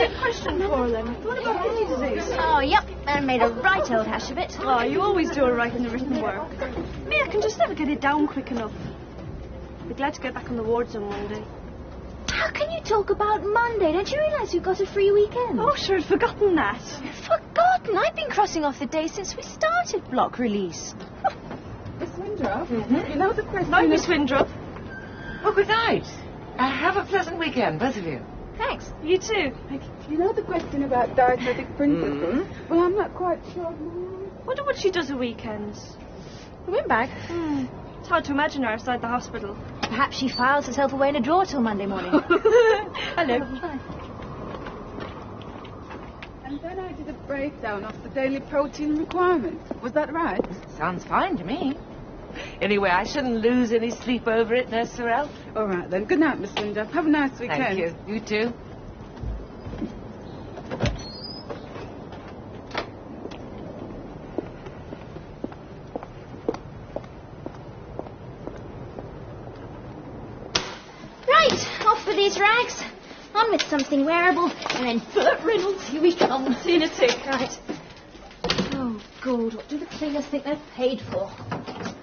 a question for them. What about kidney disease? Oh, yep. I made a right old hash of it. Oh, you always do it right in the written work. Me, I can just never get it down quick enough. I'd be glad to get back on the wards on Monday. How can you talk about Monday? Don't you realise we've got a free weekend? Oh, sure, I'd forgotten that. Forgotten? I've been crossing off the day since we started block release. Miss Windrop, you know the question... Night, Miss Windrop. Oh, good night. Have a pleasant weekend, both of you. Thanks. You too. You know the question about dietetic principles? Well, I'm not quite sure. Wonder what she does at weekends. The windbag? It's hard to imagine her outside the hospital. Perhaps she files herself away in a drawer till Monday morning. Hello. And then I did a breakdown of the daily protein requirement. Was that right? Sounds fine to me. Anyway, I shouldn't lose any sleep over it, Nurse Sorrell. All right, then. Good night, Miss Windrop. Have a nice weekend. Thank you. You too. Right, off with these rags. On with something wearable, and then Burt Reynolds, here we come. See you in a tick. Right. Oh, God, what do the cleaners think they're paid for? That.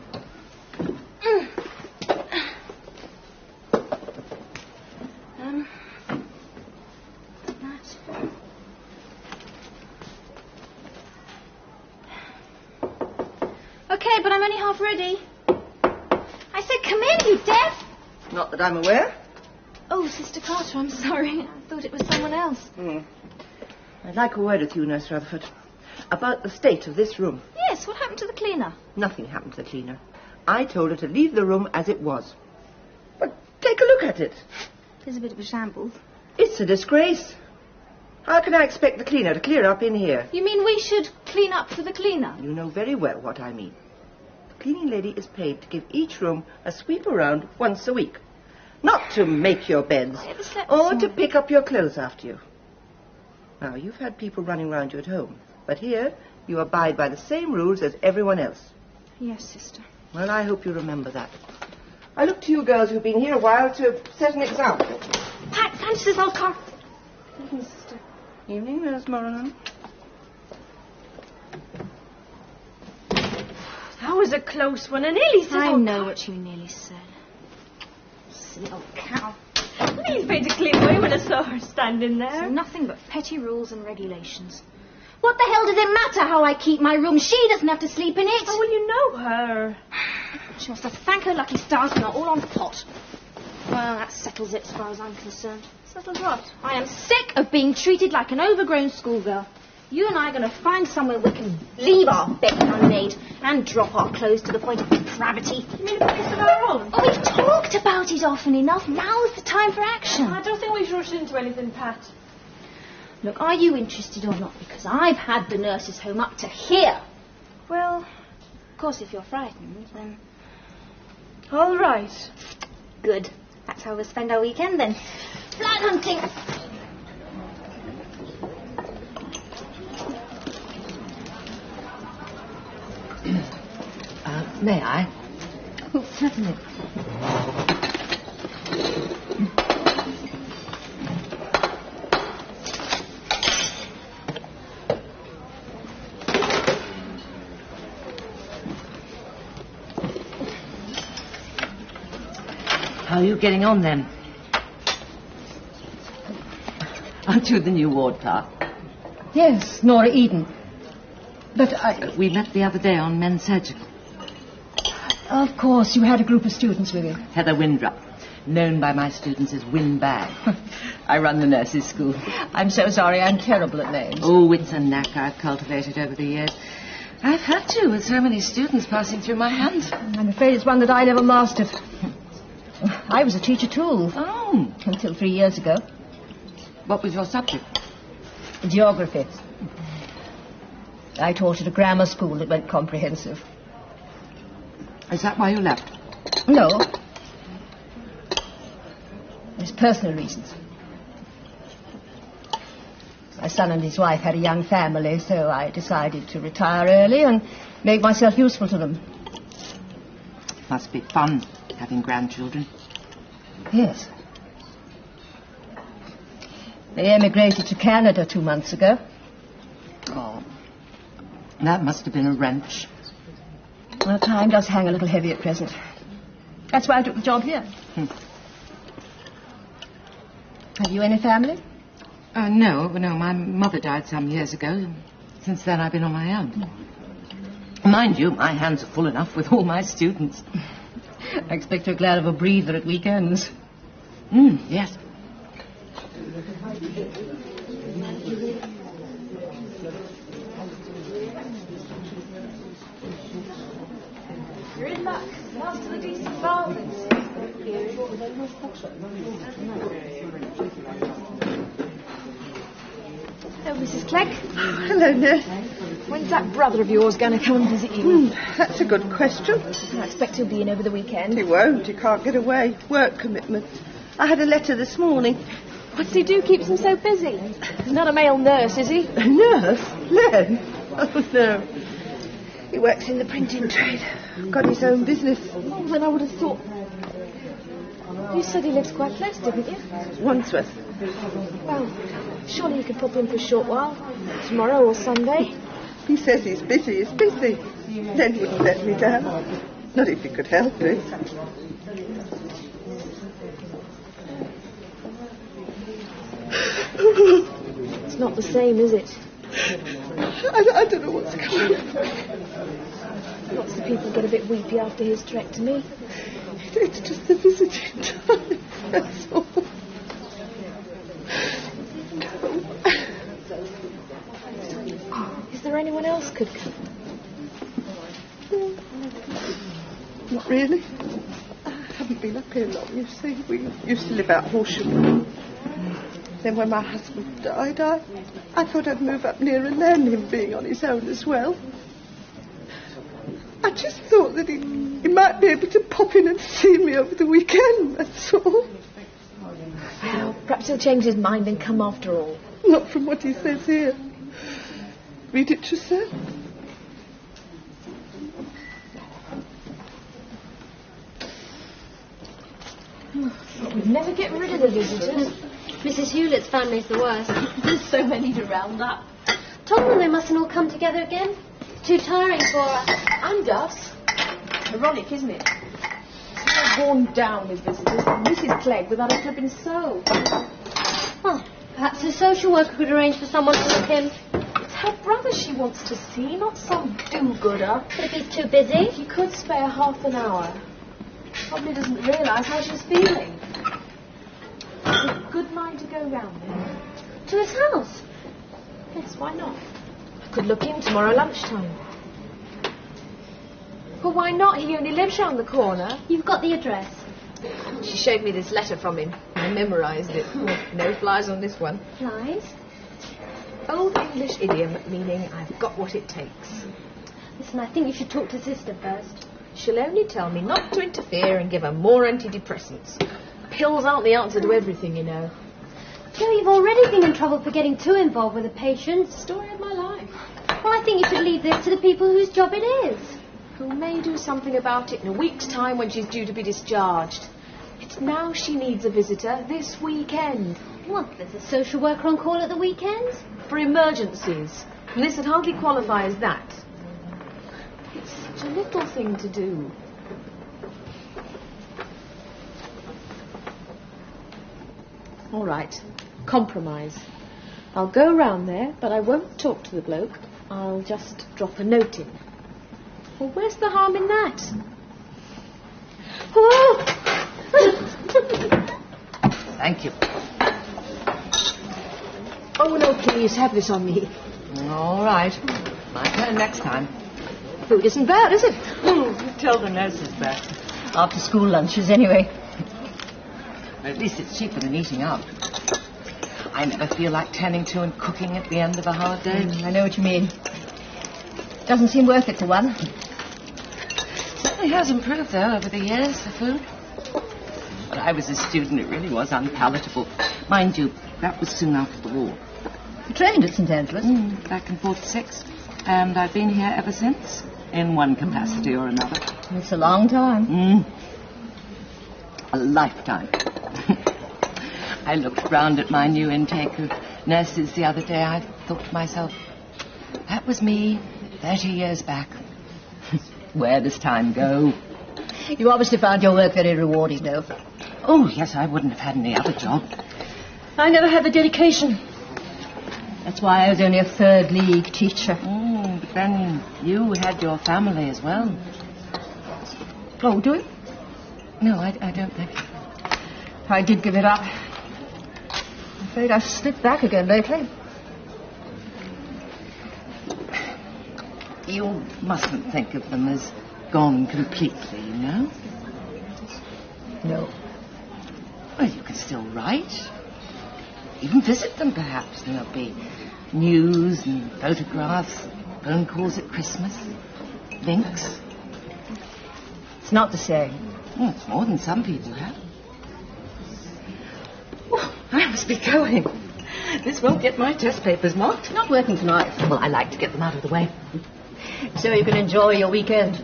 Okay, but I'm only half ready. I said come in, you deaf! Not that I'm aware. Oh, Sister Carter, I'm sorry. I thought it was someone else. I'd like a word with you, Nurse Rutherford, about the state of this room. Yes, what happened to the cleaner? Nothing happened to the cleaner. I told her to leave the room as it was. But take a look at it. There's a bit of a shambles. It's a disgrace. How can I expect the cleaner to clear up in here? You mean we should clean up for the cleaner? You know very well what I mean. The cleaning lady is paid to give each room a sweep around once a week. Not to make your beds, or to pick up your clothes after you. Now, you've had people running round you at home, but here you abide by the same rules as everyone else. Yes, Sister. Well, I hope you remember that. I look to you girls who've been here a while to set an example. Pat, Francis, old car. Evening, sister. Evening, Nurse Morahan. That was a close one. I nearly said... I know what you nearly said. Silly old cow. He's paid to clean away when I saw her standing there. So nothing but petty rules and regulations. What the hell does it matter how I keep my room? She doesn't have to sleep in it. Oh, well, you know her. She must have thanked her lucky stars and are all on pot. Well, that settles it as far as I'm concerned. Settled what? I am sick of being treated like an overgrown schoolgirl. You and I are going to find somewhere we can leave our bed unmade and drop our clothes to the point of depravity. You mean a place of our own? Oh, we've talked about it often enough. Now's the time for action. I don't think we should rush into anything, Pat. Look, are you interested or not? Because I've had the nurses' home up to here. Well, of course, if you're frightened, then... All right. Good. That's how we'll spend our weekend, then. Blood hunting! May I? Oh, certainly. How are you getting on, then? Aren't you the new ward clerk? Yes, Nora Eden. But We met the other day on men's surgical. Of course, you had a group of students with you. Heather Windrop, known by my students as Windbag. I run the nurses' school. I'm so sorry, I'm terrible at names. Oh, it's a knack I've cultivated over the years. I've had to, with so many students passing through my hands. I'm afraid it's one that I never mastered. I was a teacher too. Oh. Until 3 years ago. What was your subject? Geography. I taught at a grammar school that went comprehensive. Is that why you left? No. There's personal reasons. My son and his wife had a young family, so I decided to retire early and make myself useful to them. Must be fun, having grandchildren. Yes. They emigrated to Canada 2 months ago. Oh, that must have been a wrench. Well, time does hang a little heavy at present. That's why I took the job here. Have you any family? No. My mother died some years ago. Since then, I've been on my own. Mind you, my hands are full enough with all my students. I expect you're glad of a breather at weekends. Yes. You're in luck. Last of the decent bargains. Oh, Mrs. Clegg. Hello, nurse. When's that brother of yours going to come and visit you? That's a good question. I expect he'll be in over the weekend. He won't. He can't get away. Work commitments. I had a letter this morning. What does he do keeps him so busy? He's not a male nurse, is he? A nurse? Len? Oh, no. He works in the printing trade. Got his own business. Oh, then I would have thought... You said he lives quite close, didn't you? Wandsworth. Well, surely you could pop in for a short while. Tomorrow or Sunday. He says he's busy. He's busy. Len wouldn't let me down. Not if he could help it. It's not the same, is it? I don't know what's going on. Lots of people get a bit weepy after hysterectomy. It's just the visiting time. That's all. Is there anyone else could come? Not really. I haven't been up here long, you see. We used to live out Horsham. Then when my husband died, I thought I'd move up nearer Len, him being on his own as well. I just thought that he might be able to pop in and see me over the weekend, that's all. Well, perhaps he'll change his mind and come after all. Not from what he says here. Read it yourself. We'd never get rid of the visitors. Mrs. Hewlett's family's the worst. There's so many to round up. Told them they mustn't all come together again. Too tiring for us. And us. Ironic, isn't it? So worn down with visitors. Mrs. Clegg without a clipping sew. Well, perhaps a social worker could arrange for someone to look in. It's her brother she wants to see, not some do-gooder. But if he's too busy. He could spare half an hour. Probably doesn't realise how she's feeling. It's a good mind to go round there. To his house. Yes, why not? I could look in tomorrow lunchtime. Well, why not? He only lives round the corner. You've got the address. She showed me this letter from him. I memorised it. No flies on this one. Flies? Old English idiom meaning I've got what it takes. Listen, I think you should talk to Sister first. She'll only tell me not to interfere and give her more antidepressants. Pills aren't the answer to everything, you know. Joe, you've already been in trouble for getting too involved with the patients. Story of my life. Well, I think you should leave this to the people whose job it is. Who may do something about it in a week's time when she's due to be discharged. It's now she needs a visitor, this weekend. What, there's a social worker on call at the weekends? For emergencies. And this would hardly qualify as that. It's such a little thing to do. All right. Compromise. I'll go round there, but I won't talk to the bloke. I'll just drop a note in. Well, where's the harm in that? Oh! Thank you. Oh, no, please, have this on me. All right. My turn next time. Food isn't bad, is it? Tell the nurses that. After school lunches, anyway. But at least it's cheaper than eating out. I never feel like turning to and cooking at the end of a hard day. I know what you mean. Doesn't seem worth it for one. Certainly has improved, though, over the years, the food. When I was a student, it really was unpalatable. Mind you, that was soon after the war. You trained at St. Angela's? Back in 46. And I've been here ever since, in one capacity or another. It's a long time. A lifetime. I looked round at my new intake of nurses the other day. I thought to myself, that was me 30 years back. Where does time go? You obviously found your work very rewarding, though. Oh, yes, I wouldn't have had any other job. I never had the dedication. That's why I was only a third league teacher. But then you had your family as well. Oh, do you? No, I don't think. I did give it up. I'm afraid I've slipped back again lately. You mustn't think of them as gone completely, you know? No. Well, you can still write. Even visit them, perhaps. And there'll be news and photographs, phone calls at Christmas, links. It's not the same. Well, it's more than some people have. Oh, I must be going. This won't get my test papers marked. Not working tonight. Well, I like to get them out of the way. So you can enjoy your weekend.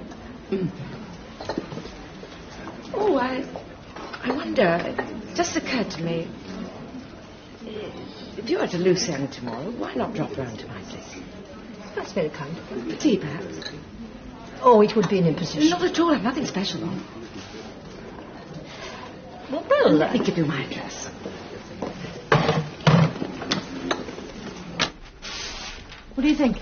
Oh, I wonder, it just occurred to me, if you're at a loose end tomorrow, why not drop round to my place? That's very kind. For tea, perhaps? Oh, it would be an imposition. Not at all, I've nothing special on. Well, Let me give you my address. What do you think?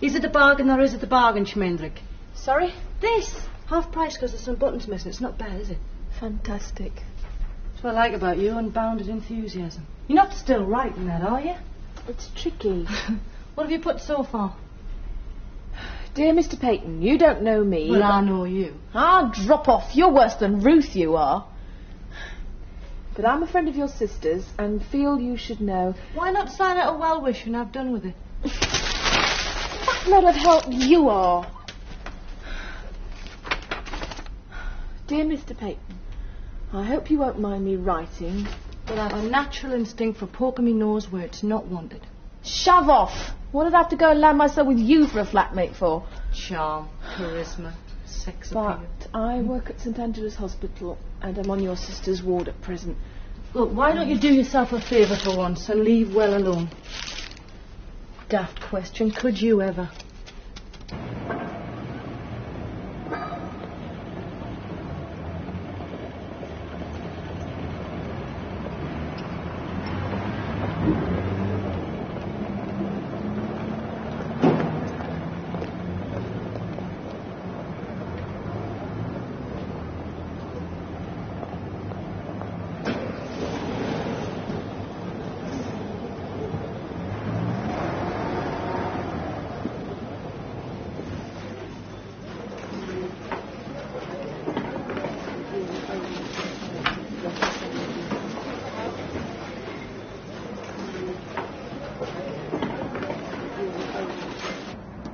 Is it a bargain or is it a bargain, Schmendrick? Sorry? This. Half price because there's some buttons missing. It's not bad, is it? Fantastic. That's what I like about you, unbounded enthusiasm. You're not still writing that, are you? It's tricky. What have you put so far? Dear Mr. Peyton, you don't know me. Well, I know you. Ah, drop off. You're worse than Ruth, you are. But I'm a friend of your sister's and feel you should know. Why not sign out a well-wish and have done with it? That lot of help you are. Dear Mr. Peyton, I hope you won't mind me writing. But I have a natural instinct for poking me nose where it's not wanted. Shove off! What did I have to go and land myself with you for a flatmate for? Charm, charisma, sex appeal. But I work at St Angela's Hospital and I'm on your sister's ward at present. Look, why don't you do yourself a favour for once and leave well alone? Daft question, could you ever?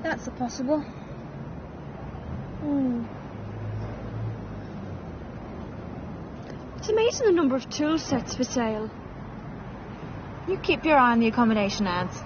That's possible. It's amazing the number of tool sets for sale. You keep your eye on the accommodation ads.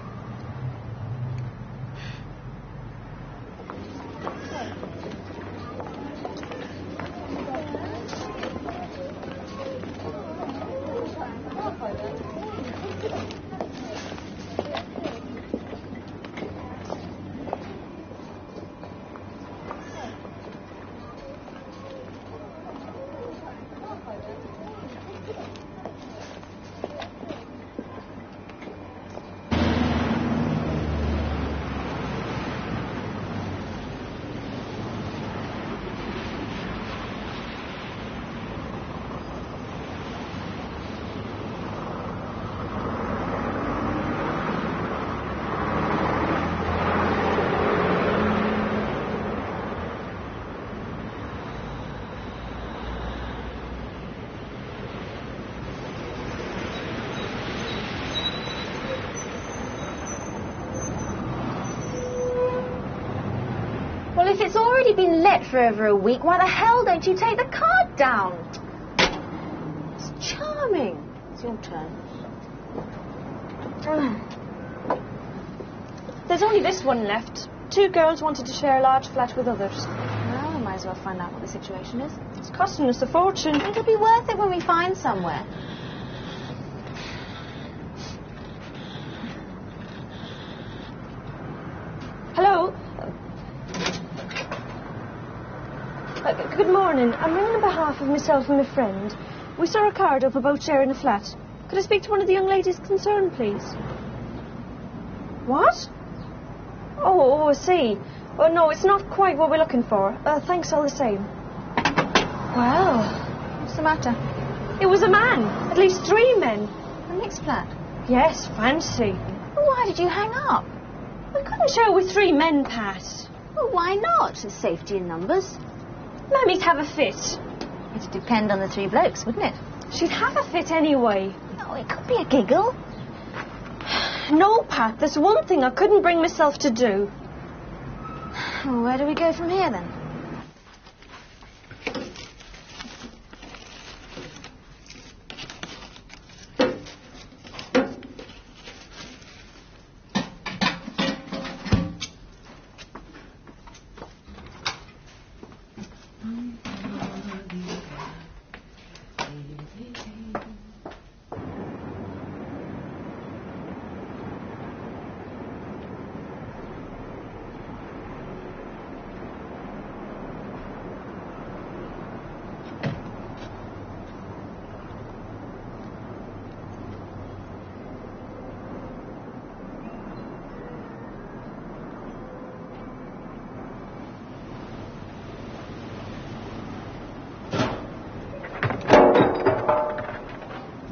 Well, if it's already been let for over a week, why the hell don't you take the card down? It's charming. It's your turn. There's only this one left. 2 girls wanted to share a large flat with others. Well, I might as well find out what the situation is. It's costing us a fortune. It'll be worth it when we find somewhere. Good morning. I'm ringing on behalf of myself and my friend. We saw a card up about sharing a flat. Could I speak to one of the young ladies concerned, please? What? Oh, I see. Oh, no, it's not quite what we're looking for. Thanks all the same. Well, what's the matter? It was a man. At least 3 men. The next flat. Yes, fancy. Well, why did you hang up? We couldn't share with 3 men, Pat. Well, why not? There's safety in numbers. Mammy'd have a fit. It'd depend on the 3 blokes, wouldn't it? She'd have a fit anyway. Oh, it could be a giggle. No, Pat, there's one thing I couldn't bring myself to do. Well, where do we go from here, then?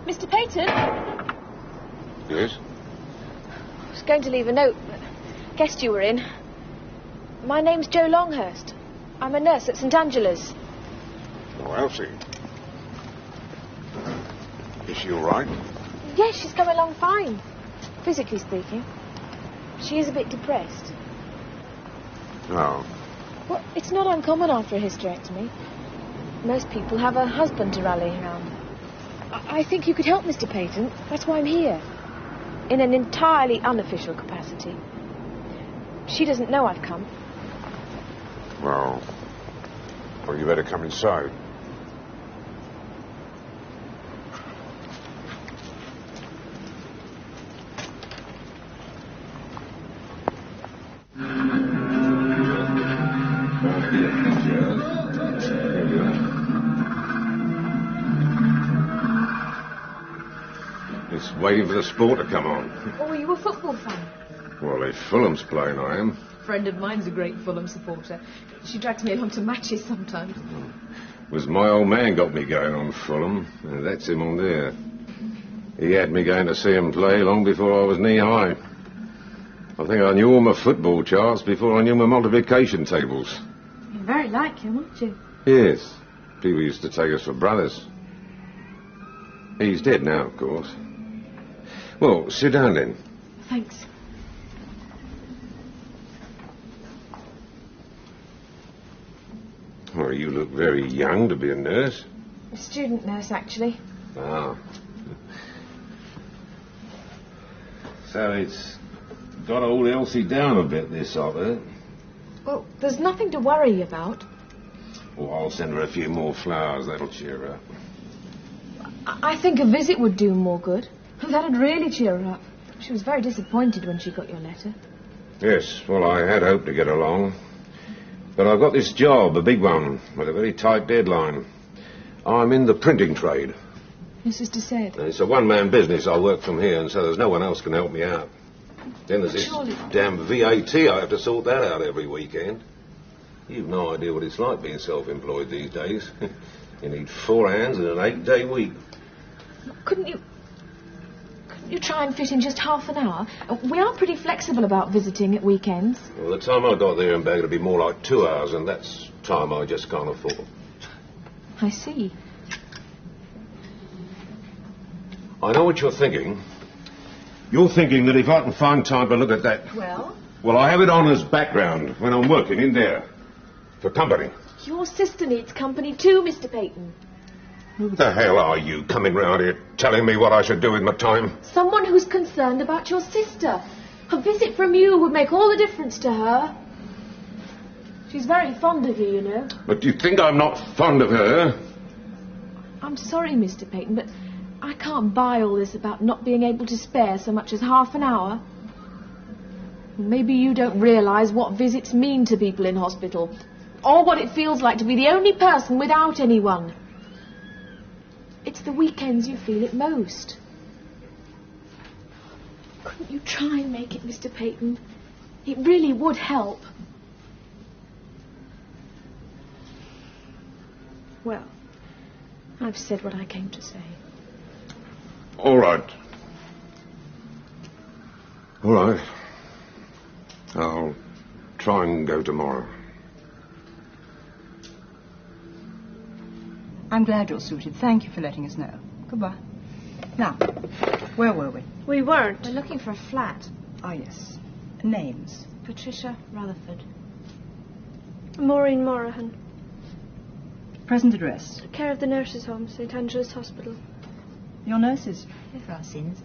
Mr. Peyton? Yes? I was going to leave a note, but guessed you were in. My name's Jo Longhurst. I'm a nurse at St Angela's. Oh, Elsie. Is she all right? Yes, she's coming along fine, physically speaking. She is a bit depressed. No. Well, it's not uncommon after a hysterectomy. Most people have a husband to rally around. I think you could help, Mr. Peyton. That's why I'm here. In an entirely unofficial capacity. She doesn't know I've come. Well, you better come inside. Just waiting for the sport to come on. Oh, are you a football fan? Well, if Fulham's playing, I am. A friend of mine's a great Fulham supporter. She drags me along to matches sometimes. It was my old man got me going on Fulham. That's him on there. He had me going to see him play long before I was knee-high. I think I knew all my football charts before I knew my multiplication tables. You're very like him, aren't you? Yes. People used to take us for brothers. He's dead now, of course. Well, sit down then. Thanks. Well, you look very young to be a nurse. A student nurse, actually. Ah. So it's got old Elsie down a bit, this, I've heard. Well, there's nothing to worry about. Well, I'll send her a few more flowers. That'll cheer her up. I think a visit would do more good. That'd really cheer her up. She was very disappointed when she got your letter. Yes, well, I had hoped to get along. But I've got this job, a big one, with a very tight deadline. I'm in the printing trade. Your sister said. It's a one-man business. I work from here, and so there's no one else can help me out. Then there's this damn VAT. I have to sort that out every weekend. You've no idea what it's like being self-employed these days. You need 4 hands and an 8-day week. Couldn't you try and fit in just half an hour? We are pretty flexible about visiting at weekends. Well, the time I got there and back, it'll be more like 2 hours, and that's time I just can't afford. I see. I know what you're thinking. You're thinking that if I can find time to look at that... Well, I have it on as background when I'm working in there. For company. Your sister needs company too, Mr. Peyton. Who the hell are you coming round here telling me what I should do with my time? Someone who's concerned about your sister. A visit from you would make all the difference to her. She's very fond of you, you know. But do you think I'm not fond of her? I'm sorry, Mr. Peyton, but I can't buy all this about not being able to spare so much as half an hour. Maybe you don't realise what visits mean to people in hospital. or what it feels like to be the only person without anyone. It's the weekends you feel it most. Couldn't you try and make it, Mr. Peyton? It really would help. Well, I've said what I came to say. All right. All right. I'll try and go tomorrow. I'm glad you're suited. Thank you for letting us know. Goodbye. Now, where were we? We weren't. We're looking for a flat. Ah, yes. Names. Patricia Rutherford. Maureen Morahan. Present address. Care of the nurses' home, St Angela's Hospital. Your nurses. For our sins.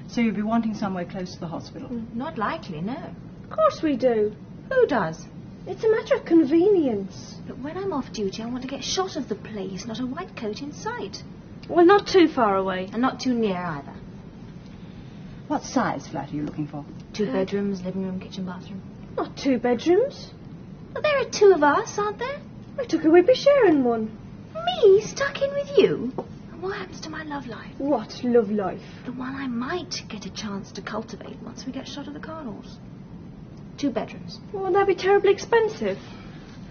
So you'll be wanting somewhere close to the hospital. Not likely, no. Of course we do. Who does? It's a matter of convenience. But when I'm off duty, I want to get shot of the place, not a white coat in sight. Well, not too far away. And not too near either. What size flat are you looking for? 2 bedrooms, living room, kitchen, bathroom. Not 2 bedrooms. But there are 2 of us, aren't there? I took a whippy sharing one. Me stuck in with you? And what happens to my love life? What love life? The one I might get a chance to cultivate once we get shot of the Cardinals. 2 bedrooms. Won't that be terribly expensive?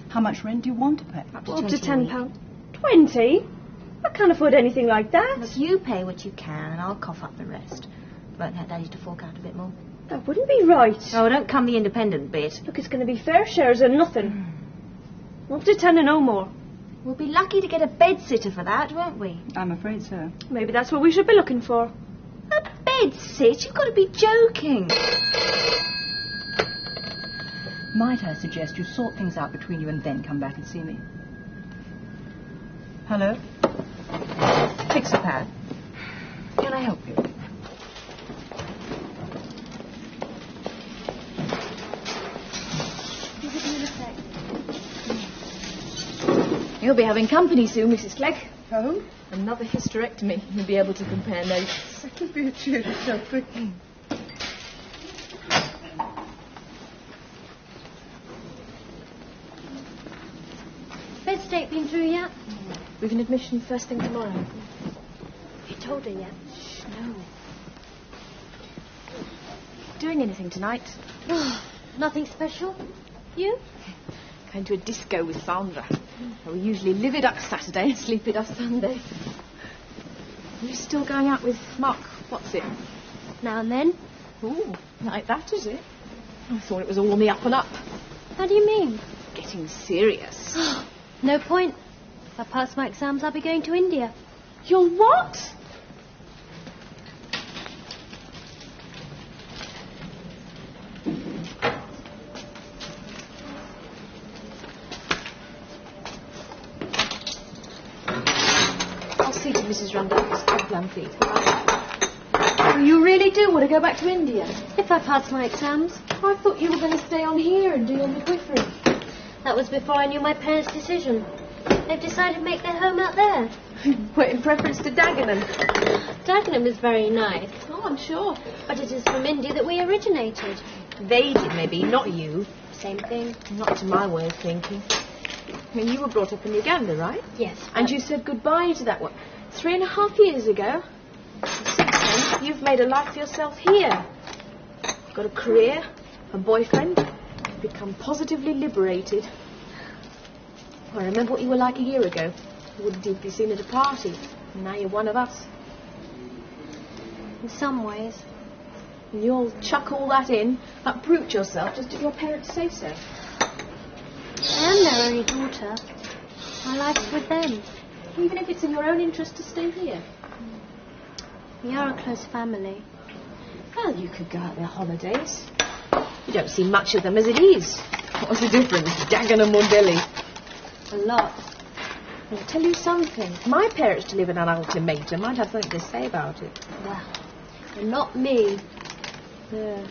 How much rent do you want to pay? Up to Up to 20 a week. £10. 20? I can't afford anything like that. Look, you pay what you can and I'll cough up the rest. Won't have Daddy to fork out a bit more. That wouldn't be right. Oh, don't come the independent bit. Look, it's going to be fair shares and nothing. Up to 10 and no more. We'll be lucky to get a bed-sitter for that, won't we? I'm afraid so. Maybe that's what we should be looking for. A bed-sit? You've got to be joking. Might I suggest you sort things out between you and then come back and see me? Hello? Fix a pad. Can I help you? You'll be having company soon, Mrs. Clegg. Oh? Another hysterectomy. You'll be able to compare notes. It'll be a cheery Sophie. Bed state been through yet? We've an admission first thing tomorrow. You told her yet? Shh, no. Doing anything tonight? Nothing special? You? Going to a disco with Sandra. We usually live it up Saturday and sleep it up Sunday. Are you still going out with Mark? What's it? Now and then. Ooh, like that, is it? I thought it was all on the up and up. How do you mean? Getting serious. No point. If I pass my exams, I'll be going to India. You'll what? I'll see to Mrs. Randall's plan, please. You really do want to go back to India? If I pass my exams. I thought you were going to stay on here and do your midwifery. That was before I knew my parents' decision. They've decided to make their home out there. What, in preference to Dagenham? Dagenham is very nice, Oh, I'm sure. but it is from India that we originated. They did, maybe, not you. Same thing. Not to my way of thinking. I mean, you were brought up in Uganda, right? Yes. And you said goodbye to that one 3.5 years ago. Since then, you've made a life for yourself here. Got a career, a boyfriend, become positively liberated. I remember what you were like a year ago. You wouldn't even be seen at a party. And now you're one of us. In some ways. And you'll chuck all that in, uproot yourself just if your parents say so. I am their only daughter. My life's with them. Even if it's in your own interest to stay here. We are a close family. Well, you could go out there holidays. You don't see much of them as it is. What's the difference, Dagenham or Delhi? A lot. I'll tell you something. My parents to live in an ultimatum might have something to say about it. Well, but not me. Yeah.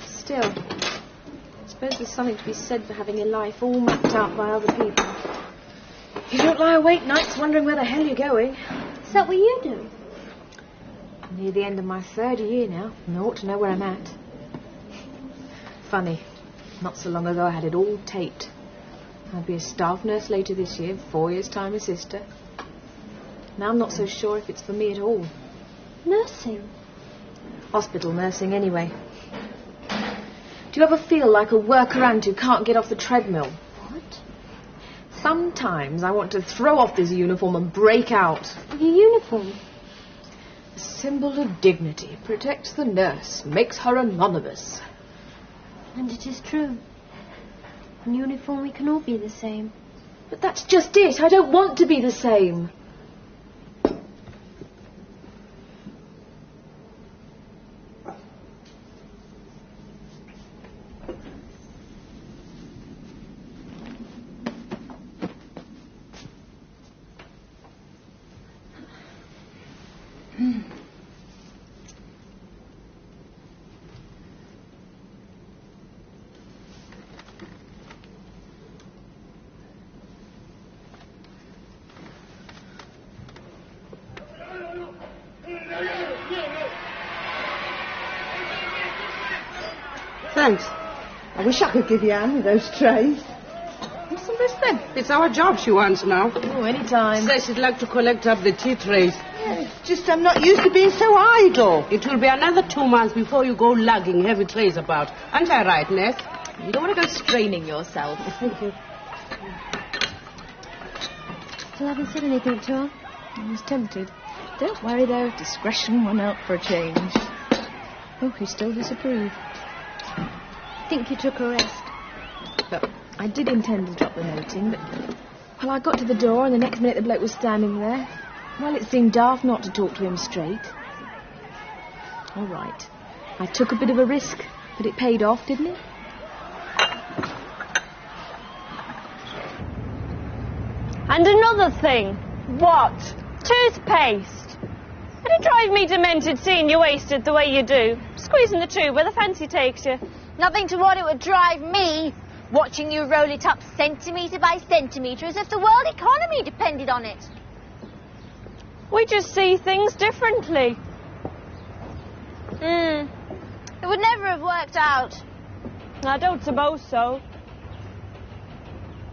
Still, I suppose there's something to be said for having your life all mapped out by other people. You don't lie awake nights wondering where the hell you're going. Is that what you do? I'm near the end of my 3rd year now, and I ought to know where I'm at. Funny, not so long ago I had it all taped. I'll be a staff nurse later this year, 4 years' time a sister. Now I'm not so sure if it's for me at all. Nursing? Hospital nursing, anyway. Do you ever feel like a worker-ant who can't get off the treadmill? What? Sometimes I want to throw off this uniform and break out. Your uniform? A symbol of dignity protects the nurse, makes her anonymous. And it is true. In uniform we can all be the same. But that's just it. I don't want to be the same. Thanks. I wish I could give you a hand with those trays. What's the best then? It's our job, she wants now. Oh, any time. Says she'd like to collect up the tea trays. Yeah, it's just I'm not used to being so idle. It will be another 2 months before you go lugging heavy trays about. Aren't I right, Ness? You don't want to go straining yourself. Thank you. Still haven't said anything to her? I was tempted. Don't worry, though. Discretion won out for a change. Oh, he still disapproved. I think you took a rest. But I did intend to drop the note in, but... Well, I got to the door, and the next minute the bloke was standing there. Well, it seemed daft not to talk to him straight. All right. I took a bit of a risk, but it paid off, didn't it? And another thing. What? Toothpaste. It'd drive me demented seeing you wasted the way you do. Squeezing the tube where the fancy takes you. Nothing to what it would drive me, watching you roll it up centimetre by centimetre as if the world economy depended on it. We just see things differently. It would never have worked out. I don't suppose so.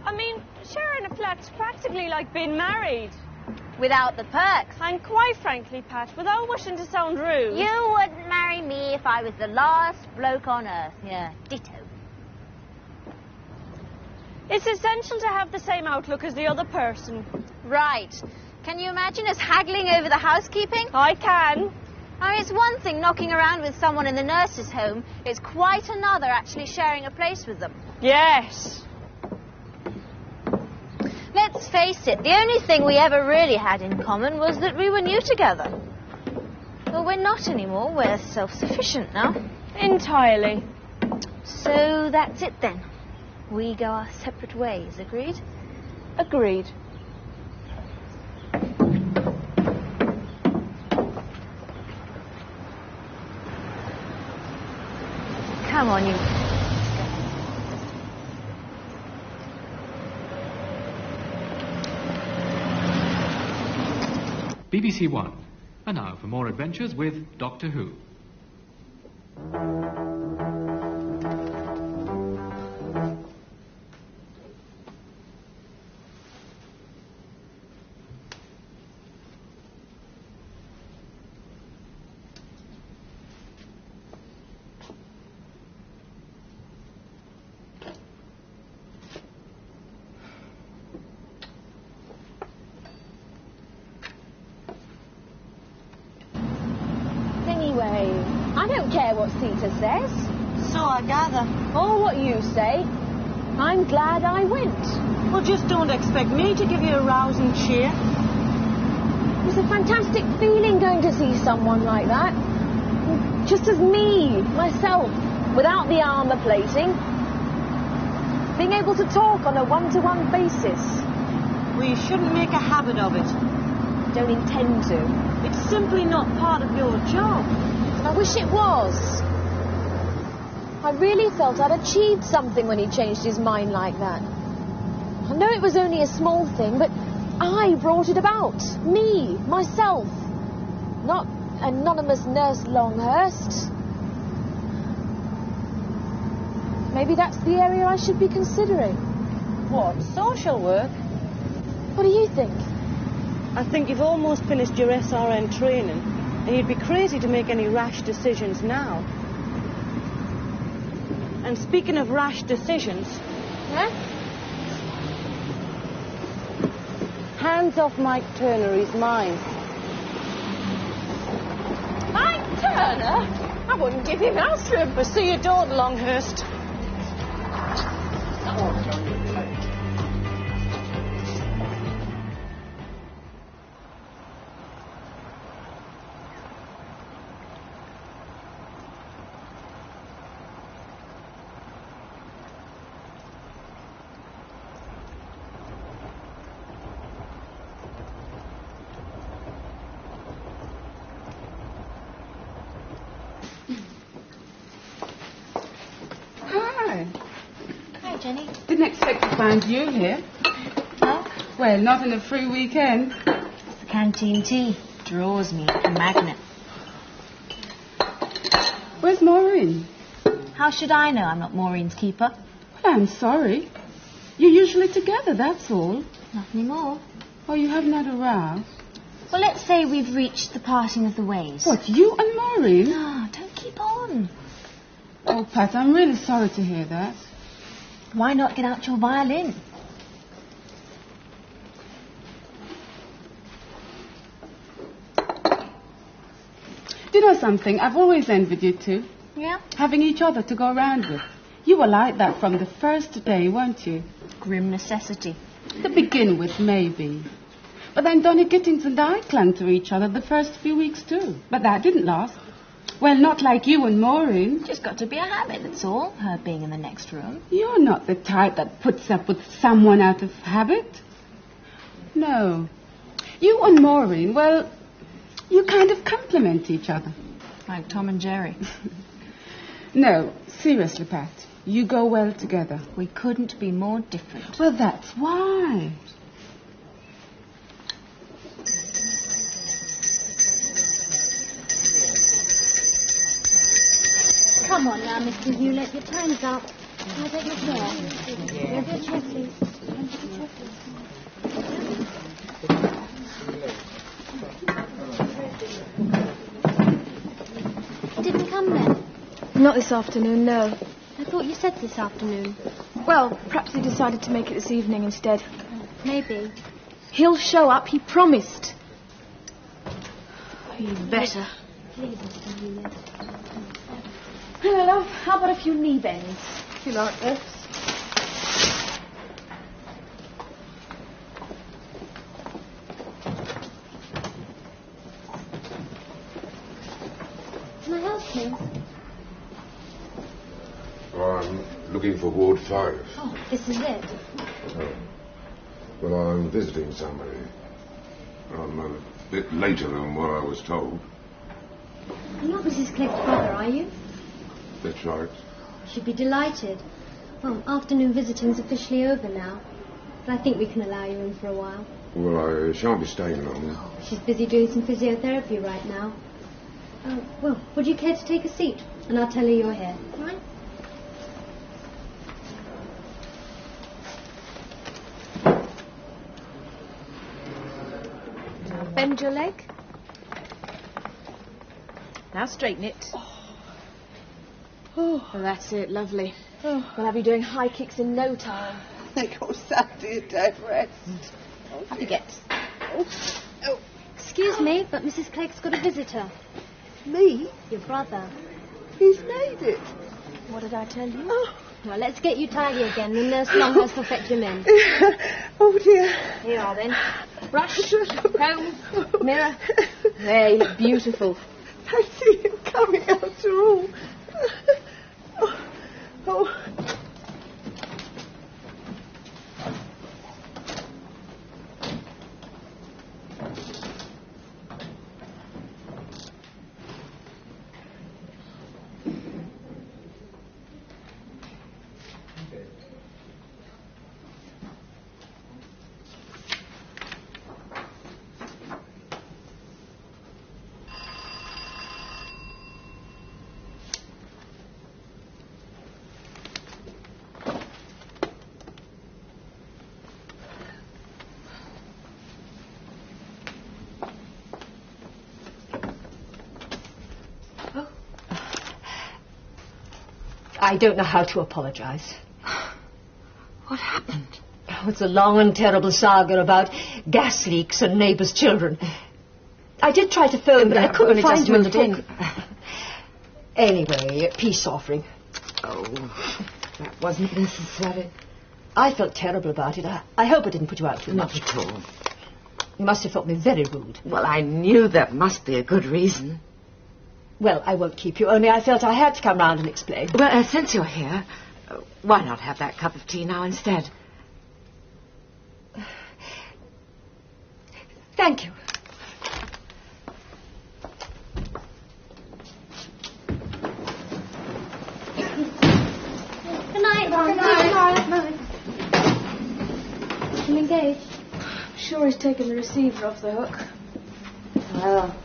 I mean, sharing a flat's practically like being married. Without the perks. And quite frankly, Pat, without wishing to sound rude... You wouldn't marry me if I was the last bloke on earth. Yeah, ditto. It's essential to have the same outlook as the other person. Right. Can you imagine us haggling over the housekeeping? I can. I mean, it's one thing knocking around with someone in the nurse's home. It's quite another actually sharing a place with them. Yes. Let's face it, the only thing we ever really had in common was that we were new together. Well, we're not anymore. We're self-sufficient now. Entirely. So that's it then. We go our separate ways, agreed? Agreed. Come on, you. BBC One. And now for more adventures with Doctor Who. Anyway, I don't care what Sita says. So I gather. Or what you say. I'm glad I went. Well, just don't expect me to give you a rousing cheer. It was a fantastic feeling going to see someone like that. Just as me, myself, without the armour plating. Being able to talk on a one-to-one basis. Well, you shouldn't make a habit of it. Don't intend to. It's simply not part of your job. I wish it was. I really felt I'd achieved something when he changed his mind like that. I know it was only a small thing, but I brought it about. Me, myself. Not anonymous nurse Longhurst. Maybe that's the area I should be considering. What, social work? What do you think? I think you've almost finished your SRN training, and you'd be crazy to make any rash decisions now. And speaking of rash decisions... Huh? Hands off Mike Turner, he's mine. Mike Turner? I wouldn't give him house room. But see you don't, Longhurst. Hi, Jenny. Didn't expect to find you here. Huh? Well, not in a free weekend. It's the canteen tea. Draws me like a magnet. Where's Maureen? How should I know I'm not Maureen's keeper? Well, I'm sorry. You're usually together, that's all. Not anymore. Oh, you haven't had a row? Well, let's say we've reached the parting of the ways. What, you and Maureen? No, don't keep on. Oh, Pat, I'm really sorry to hear that. Why not get out your violin? Do you know something? I've always envied you two. Yeah? Having each other to go around with. You were like that from the first day, weren't you? Grim necessity. To begin with, maybe. But then Donny Gittings and I clung to each other the first few weeks too. But that didn't last. Well, not like you and Maureen. Just got to be a habit, that's all. Her being in the next room. You're not the type that puts up with someone out of habit. No. You and Maureen, well, you kind of complement each other. Like Tom and Jerry. No, seriously, Pat. You go well together. We couldn't be more different. Well, that's why. Come on now, Mrs. Hewlett, your time's up. Can I take your chair? Grab your chair, please. Didn't come then? Not this afternoon, no. I thought you said this afternoon. Well, perhaps he decided to make it this evening instead. Maybe. He'll show up, he promised. You better. Please, Mr. Hewlett. Hello, love. How about a few knee bends? If you like this. Can I help you? I'm looking for Ward 5. Oh, this is it. Oh. Well, I'm visiting somebody. I'm a bit later than what I was told. You're not Mrs. Clegg's brother, are you? That's right. She'd be delighted. Well, afternoon visiting's officially over now. But I think we can allow you in for a while. Well, I shan't be staying long. She's busy doing some physiotherapy right now. Well, would you care to take a seat? And I'll tell her you're here. All right? Bend your leg. Now straighten it. Oh, that's it, lovely. We'll have you doing high kicks in no time. Thank God, Saturday a day of rest. Up you get. Excuse me, but Mrs. Clegg's got a visitor. Me? Your brother. He's made it. What did I tell you? Oh, Well, let's get you tidy again. The nurse Longhurst will fetch him in. oh dear. Here you are then. Brush, comb, mirror. There, you look beautiful. I see him coming after all. Oh. I don't know how to apologise. What happened? Oh, it's a long and terrible saga about gas leaks and neighbours' children. I did try to phone, but I couldn't find you in the book. Anyway, peace offering. Oh, that wasn't necessary. I felt terrible about it. I hope I didn't put you out too much. Not at all. You must have thought me very rude. Well, I knew there must be a good reason. Well, I won't keep you, only I felt I had to come round and explain. Well, since you're here, why not have that cup of tea now instead? Thank you. Good night, Mum. Good night. I'm engaged. I'm sure he's taken the receiver off the hook. Well,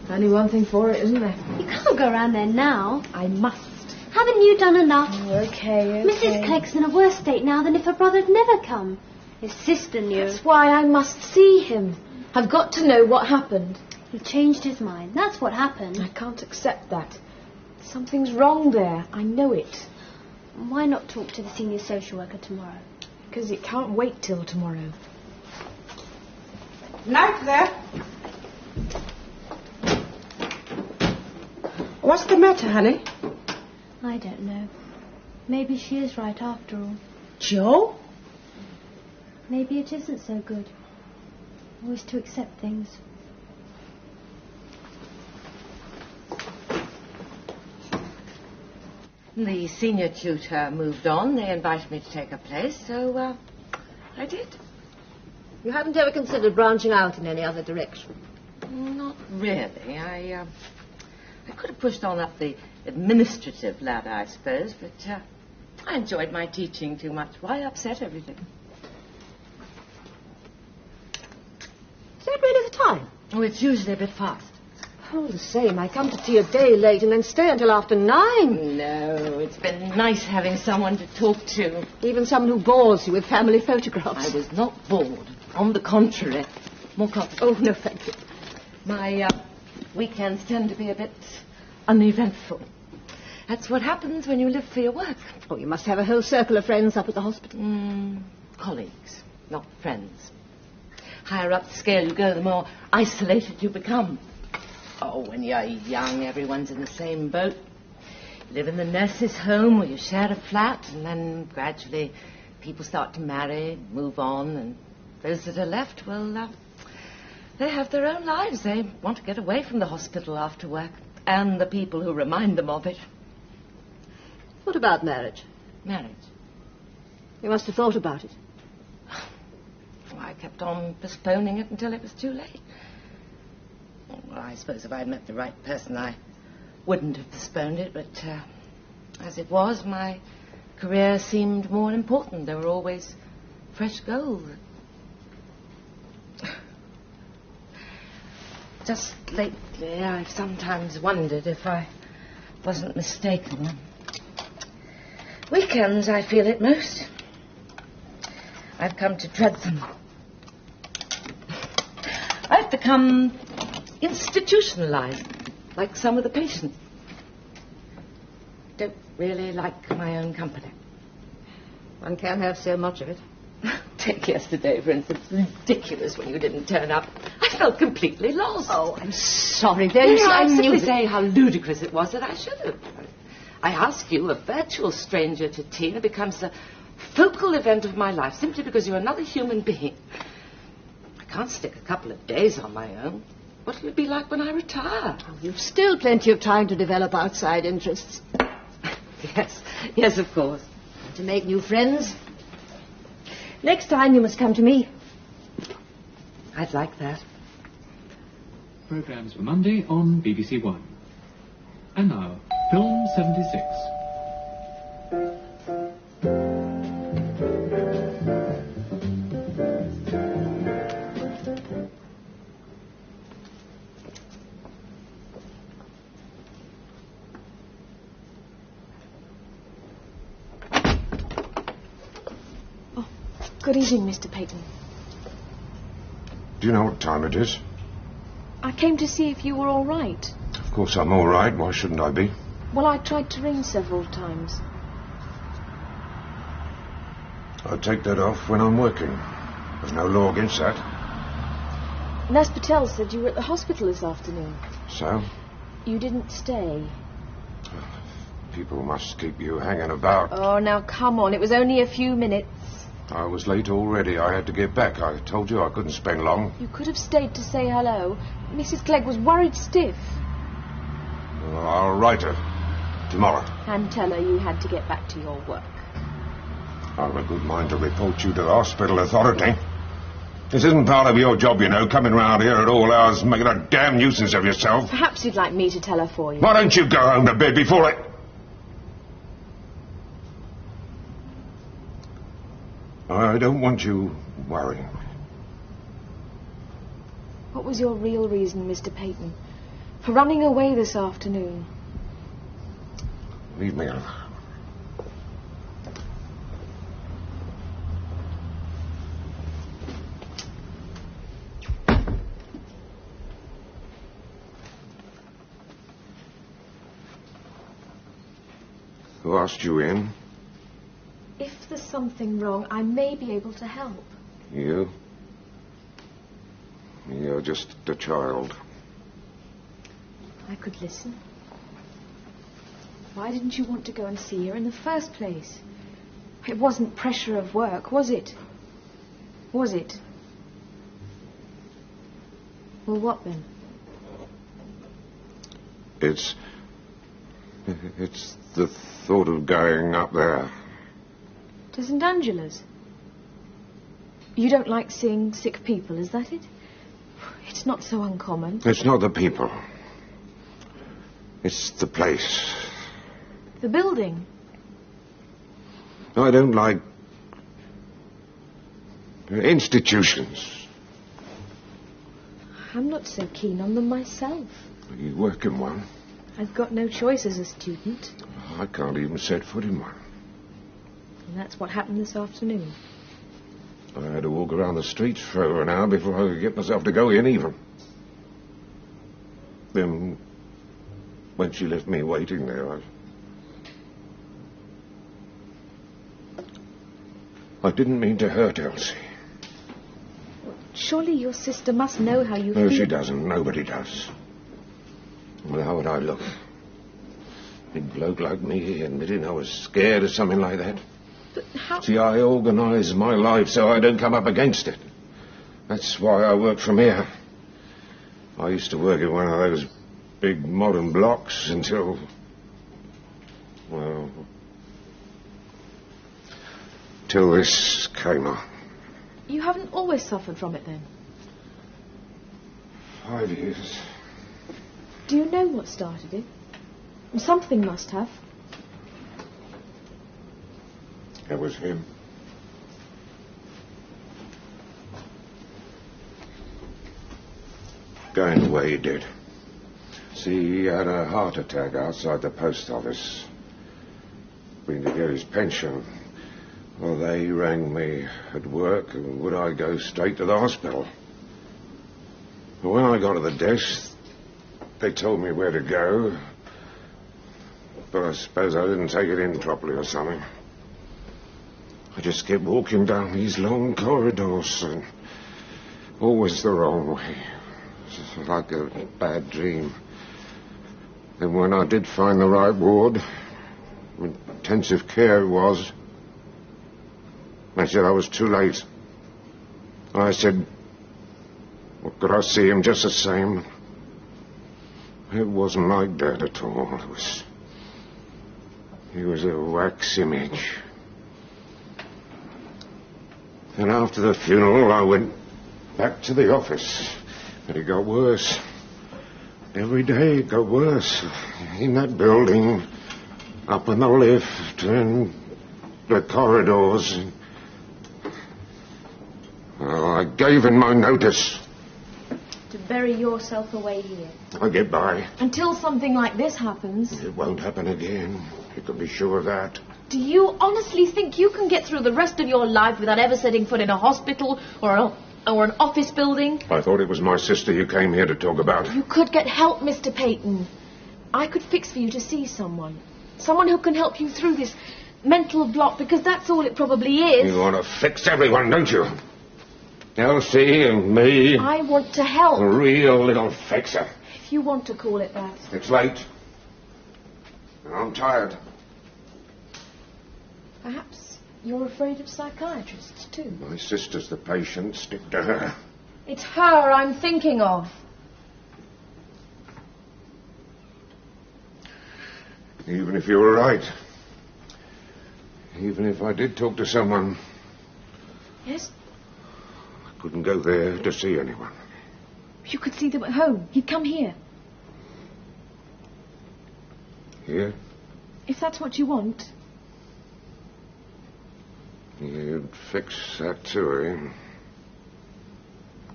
only one thing for it, isn't there? You can't go around there now. I must. Haven't you done enough? Okay. Mrs. Clegg's in a worse state now than if her brother had never come. His sister knew. That's why I must see him. I've got to know what happened. He changed his mind. That's what happened. I can't accept that. Something's wrong there. I know it. Why not talk to the senior social worker tomorrow? Because it can't wait till tomorrow. Night there. What's the matter, honey? I don't know. Maybe she is right after all. Joe? Maybe it isn't so good. Always to accept things. The senior tutor moved on. They invited me to take her place, so I did. You haven't ever considered branching out in any other direction? Not really. I could have pushed on up the administrative ladder, I suppose, but I enjoyed my teaching too much. Why upset everything? Is that really the time? Oh, it's usually a bit fast. Oh, the same. I come to tea a day late and then stay until after 9. No, it's been nice having someone to talk to. Even someone who bores you with family photographs. I was not bored. On the contrary. More coffee. Oh, no, thank you. My weekends tend to be a bit uneventful. That's what happens when you live for your work. Oh, you must have a whole circle of friends up at the hospital. Colleagues, not friends. Higher up the scale you go, the more isolated you become. Oh, when you're young, everyone's in the same boat. You live in the nurse's home where you share a flat, and then gradually people start to marry, move on, and those that are left, well, they have their own lives. They want to get away from the hospital after work, and the people who remind them of it. What about marriage? Marriage? You must have thought about it. Well, I kept on postponing it until it was too late. Well, I suppose if I had met the right person, I wouldn't have postponed it, but as it was, my career seemed more important. There were always fresh goals. Just lately, I've sometimes wondered if I wasn't mistaken. Weekends, I feel it most. I've come to dread them. I've become institutionalized, like some of the patients. Don't really like my own company. One can't have so much of it. Take yesterday, for instance. Ridiculous when you didn't turn up. I felt completely lost. Oh, I'm sorry. I simply say how ludicrous it was that I should have. I ask you, a virtual stranger, to tea, and it becomes the focal event of my life, simply because you're another human being. I can't stick a couple of days on my own. What will it be like when I retire? Oh, you've still plenty of time to develop outside interests. Yes, of course. To make new friends. Next time you must come to me. I'd like that. Programmes for Monday on BBC One. And now, Film 76. Good evening, Mr. Peyton. Do you know what time it is? I came to see if you were all right. Of course I'm all right. Why shouldn't I be? Well, I tried to ring several times. I take that off when I'm working. There's no law against that. Nurse Patel said you were at the hospital this afternoon. So? You didn't stay. People must keep you hanging about. Oh, now come on. It was only a few minutes. I was late already. I had to get back. I told you I couldn't spend long. You could have stayed to say hello. Mrs. Clegg was worried stiff. Well, I'll write her tomorrow. And tell her you had to get back to your work. I've a good mind to report you to the hospital authority. This isn't part of your job, you know, coming round here at all hours making a damn nuisance of yourself. Perhaps you'd like me to tell her for you. Why don't you go home to bed before it... I don't want you worrying. What was your real reason, Mr. Peyton, for running away this afternoon? Leave me alone. Who asked you in? If there's something wrong, I may be able to help. You? You're just a child. I could listen. Why didn't you want to go and see her in the first place? It wasn't pressure of work, was it? Was it? Well, what then? It's the thought of going up there. To St. Angela's? You don't like seeing sick people, is that it? It's not so uncommon. It's not the people. It's the place. The building? I don't like institutions. I'm not so keen on them myself. You work in one. I've got no choice as a student. I can't even set foot in one. And that's what happened this afternoon. I had to walk around the streets for over an hour before I could get myself to go in even. Then, when she left me waiting there, I didn't mean to hurt Elsie. Surely your sister must know how you feel. No, she doesn't. Nobody does. Well, how would I look? Big bloke like me admitting I was scared of something like that. But how... See, I organise my life so I don't come up against it. That's why I work from here. I used to work in one of those big modern blocks until... well... till this came on. You haven't always suffered from it, then? 5 years. Do you know what started it? Something must have. It was him. Going the way he did. See, he had a heart attack outside the post office. Been to get his pension. Well, they rang me at work, and would I go straight to the hospital? But when I got to the desk, they told me where to go. But I suppose I didn't take it in properly or something. I just kept walking down these long corridors, and always the wrong way. It's like a bad dream. Then when I did find the right ward, intensive care it was, they said I was too late. I said, well, could I see him just the same? It wasn't like that at all. He was a wax image. And after the funeral, I went back to the office. But it got worse. Every day it got worse. In that building, up in the lift, and the corridors. Well, I gave in my notice. To bury yourself away here. I'll get by. Until something like this happens. It won't happen again. You can be sure of that. Do you honestly think you can get through the rest of your life without ever setting foot in a hospital or an office building? I thought it was my sister you came here to talk about. You could get help, Mr. Peyton. I could fix for you to see someone. Someone who can help you through this mental block, because that's all it probably is. You want to fix everyone, don't you? Elsie and me. I want to help. A real little fixer. If you want to call it that. It's late. And I'm tired. Perhaps you're afraid of psychiatrists, too. My sister's the patient. Stick to her. It's her I'm thinking of. Even if you were right. Even if I did talk to someone. Yes? I couldn't go there to see anyone. You could see them at home. He'd come here. Here? If that's what you want. You'd fix that too,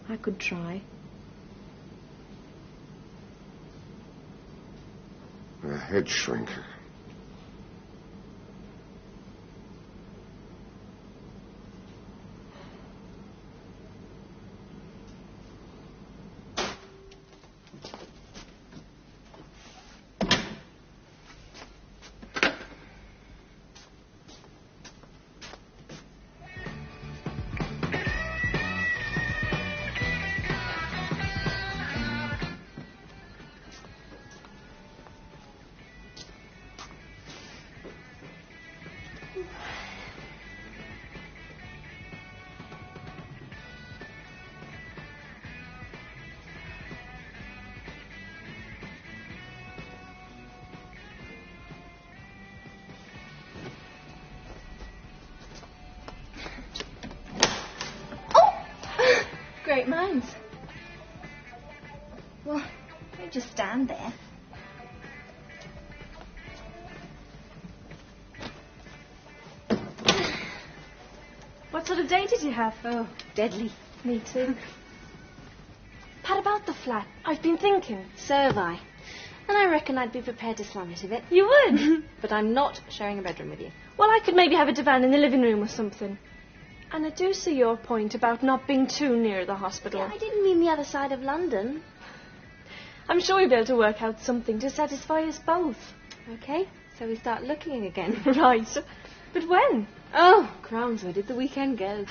eh? I could try. A head shrinker. Great minds. Well, don't just stand there. What sort of day did you have? Oh, deadly. Me too. Pat, about the flat. I've been thinking. So have I. And I reckon I'd be prepared to slum it a bit. You would? But I'm not sharing a bedroom with you. Well, I could maybe have a divan in the living room or something. And I do see your point about not being too near the hospital. Yeah, I didn't mean the other side of London. I'm sure you'll be able to work out something to satisfy us both. Okay, so we start looking again. Right. But when? Oh, crumbs, where did the weekend go?